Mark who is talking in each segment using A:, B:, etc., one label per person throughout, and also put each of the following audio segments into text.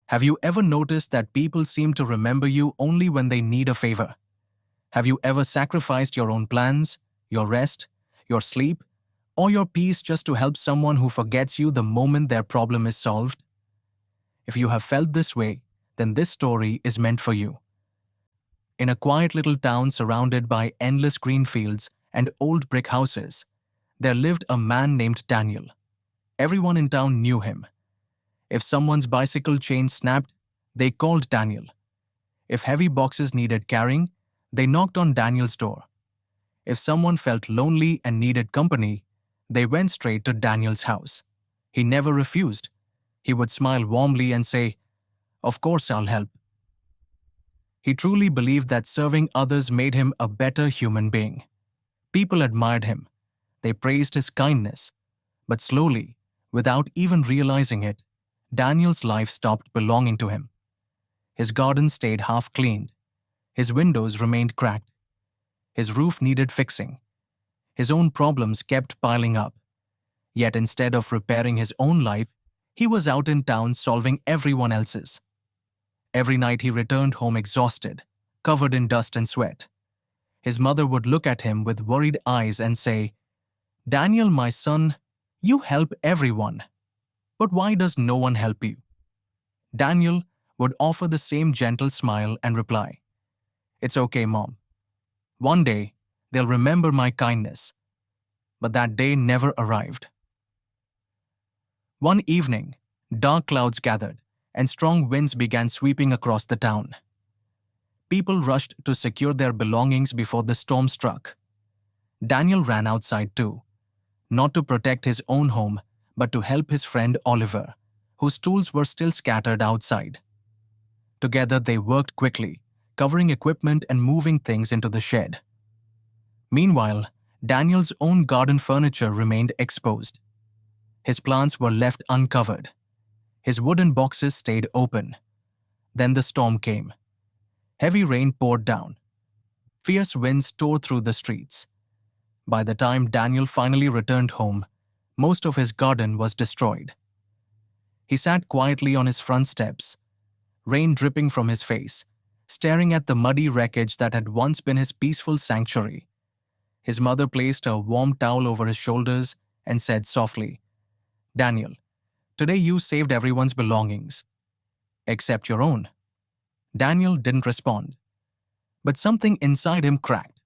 A: Have you ever noticed that people seem to remember you only when they need a favor? Have you ever sacrificed your own plans, your rest, your sleep, or your peace just to help someone who forgets you the moment their problem is solved? If you have felt this way, then this story is meant for you. In a quiet little town surrounded by endless green fields and old brick houses, there lived a man named Daniel. Everyone in town knew him. If someone's bicycle chain snapped, they called Daniel. If heavy boxes needed carrying, they knocked on Daniel's door. If someone felt lonely and needed company, they went straight to Daniel's house. He never refused. He would smile warmly and say, "Of course I'll help." He truly believed that serving others made him a better human being. People admired him. They praised his kindness. But slowly, without even realizing it, Daniel's life stopped belonging to him. His garden stayed half-cleaned. His windows remained cracked. His roof needed fixing. His own problems kept piling up. Yet instead of repairing his own life, he was out in town solving everyone else's. Every night he returned home exhausted, covered in dust and sweat. His mother would look at him with worried eyes and say, "Daniel, my son, you help everyone. But why does no one help you?" Daniel would offer the same gentle smile and reply, "It's okay, Mom. One day, they'll remember my kindness." But that day never arrived. One evening, dark clouds gathered, and strong winds began sweeping across the town. People rushed to secure their belongings before the storm struck. Daniel ran outside too, not to protect his own home, but to help his friend Oliver, whose tools were still scattered outside. Together they worked quickly, covering equipment and moving things into the shed. Meanwhile, Daniel's own garden furniture remained exposed. His plants were left uncovered. His wooden boxes stayed open. Then the storm came. Heavy rain poured down. Fierce winds tore through the streets. By the time Daniel finally returned home, most of his garden was destroyed. He sat quietly on his front steps, rain dripping from his face, staring at the muddy wreckage that had once been his peaceful sanctuary. His mother placed a warm towel over his shoulders and said softly, "Daniel, today you saved everyone's belongings, except your own." Daniel didn't respond, but something inside him cracked.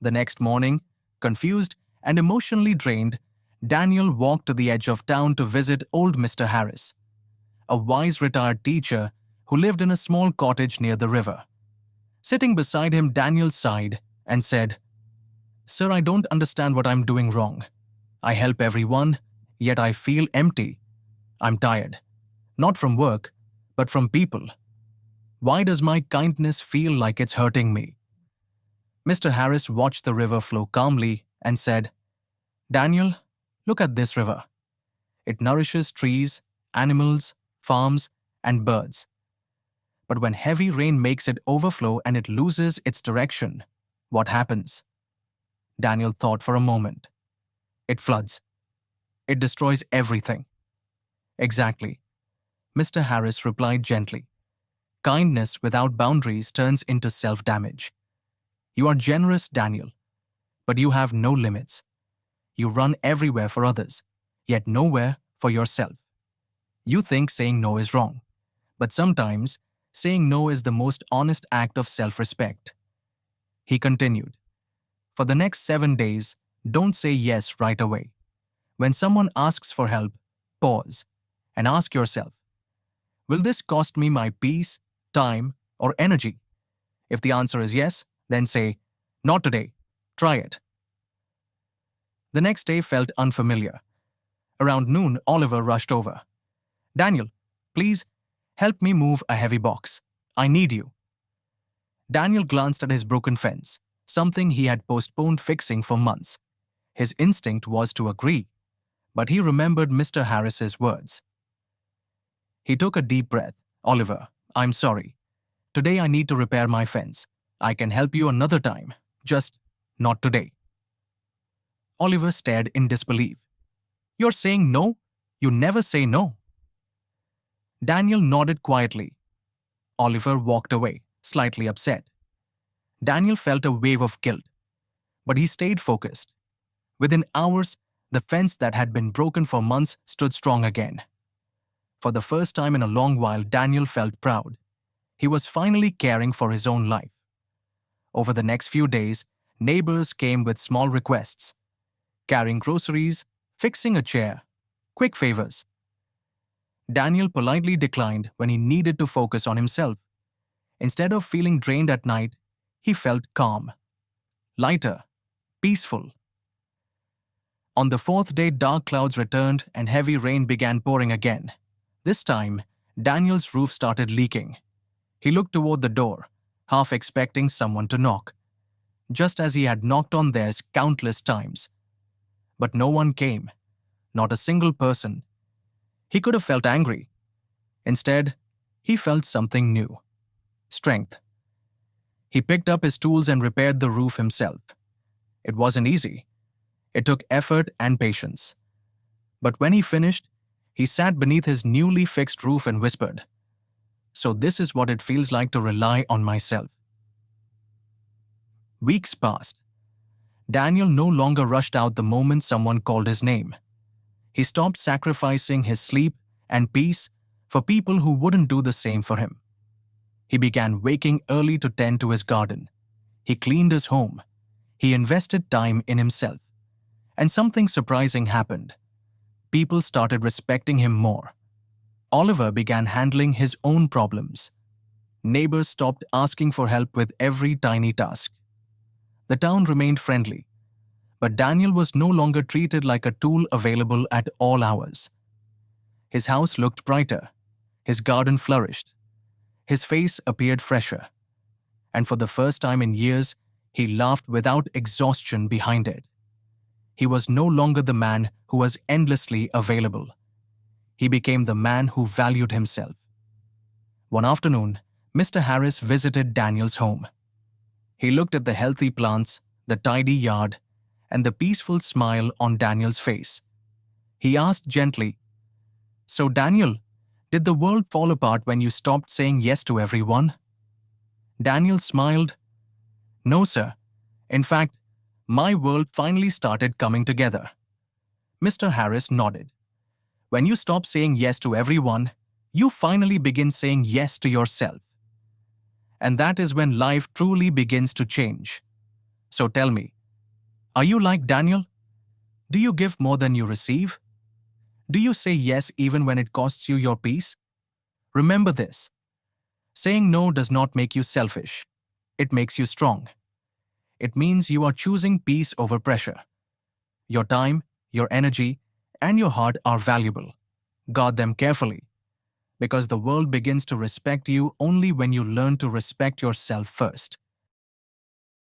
A: The next morning, confused and emotionally drained, Daniel walked to the edge of town to visit old Mr. Harris, a wise retired teacher who lived in a small cottage near the river. Sitting beside him, Daniel sighed and said, "Sir, I don't understand what I'm doing wrong. I help everyone, yet I feel empty. I'm tired, not from work, but from people. Why does my kindness feel like it's hurting me?" Mr. Harris watched the river flow calmly and said, "Daniel, look at this river. It nourishes trees, animals, farms, and birds. But when heavy rain makes it overflow and it loses its direction, what happens?" Daniel thought for a moment. "It floods. It destroys everything." "Exactly," Mr. Harris replied gently. "Kindness without boundaries turns into self-damage. You are generous, Daniel, but you have no limits. You run everywhere for others, yet nowhere for yourself. You think saying no is wrong, but sometimes saying no is the most honest act of self-respect." He continued, "For the next 7 days, don't say yes right away. When someone asks for help, pause and ask yourself, will this cost me my peace, time, or energy? If the answer is yes, then say, not today, try it." The next day felt unfamiliar. Around noon, Oliver rushed over. "Daniel, please help me move a heavy box. I need you." Daniel glanced at his broken fence, something he had postponed fixing for months. His instinct was to agree, but he remembered Mr. Harris's words. He took a deep breath. "Oliver, I'm sorry. Today I need to repair my fence. I can help you another time, just not today." Oliver stared in disbelief. "You're saying no? You never say no." Daniel nodded quietly. Oliver walked away, slightly upset. Daniel felt a wave of guilt, but he stayed focused. Within hours, the fence that had been broken for months stood strong again. For the first time in a long while, Daniel felt proud. He was finally caring for his own life. Over the next few days, neighbors came with small requests, carrying groceries, fixing a chair, quick favors. Daniel politely declined when he needed to focus on himself. Instead of feeling drained at night, he felt calm, lighter, peaceful. On the fourth day, dark clouds returned and heavy rain began pouring again. This time, Daniel's roof started leaking. He looked toward the door, half expecting someone to knock, just as he had knocked on theirs countless times. But no one came, not a single person. He could have felt angry. Instead, he felt something new: strength. He picked up his tools and repaired the roof himself. It wasn't easy. It took effort and patience. But when he finished, he sat beneath his newly fixed roof and whispered, "So this is what it feels like to rely on myself." Weeks passed. Daniel no longer rushed out the moment someone called his name. He stopped sacrificing his sleep and peace for people who wouldn't do the same for him. He began waking early to tend to his garden. He cleaned his home. He invested time in himself. And something surprising happened. People started respecting him more. Oliver began handling his own problems. Neighbors stopped asking for help with every tiny task. The town remained friendly, but Daniel was no longer treated like a tool available at all hours. His house looked brighter. His garden flourished. His face appeared fresher. And for the first time in years, he laughed without exhaustion behind it. He was no longer the man who was endlessly available. He became the man who valued himself. One afternoon, Mr. Harris visited Daniel's home. He looked at the healthy plants, the tidy yard, and the peaceful smile on Daniel's face. He asked gently, "So, Daniel, did the world fall apart when you stopped saying yes to everyone?" Daniel smiled. "No, sir. In fact, my world finally started coming together." Mr. Harris nodded. "When you stop saying yes to everyone, you finally begin saying yes to yourself. And that is when life truly begins to change. So tell me, are you like Daniel? Do you give more than you receive? Do you say yes even when it costs you your peace? Remember this: saying no does not make you selfish. It makes you strong. It means you are choosing peace over pressure. Your time, your energy, and your heart are valuable. Guard them carefully, because the world begins to respect you only when you learn to respect yourself first.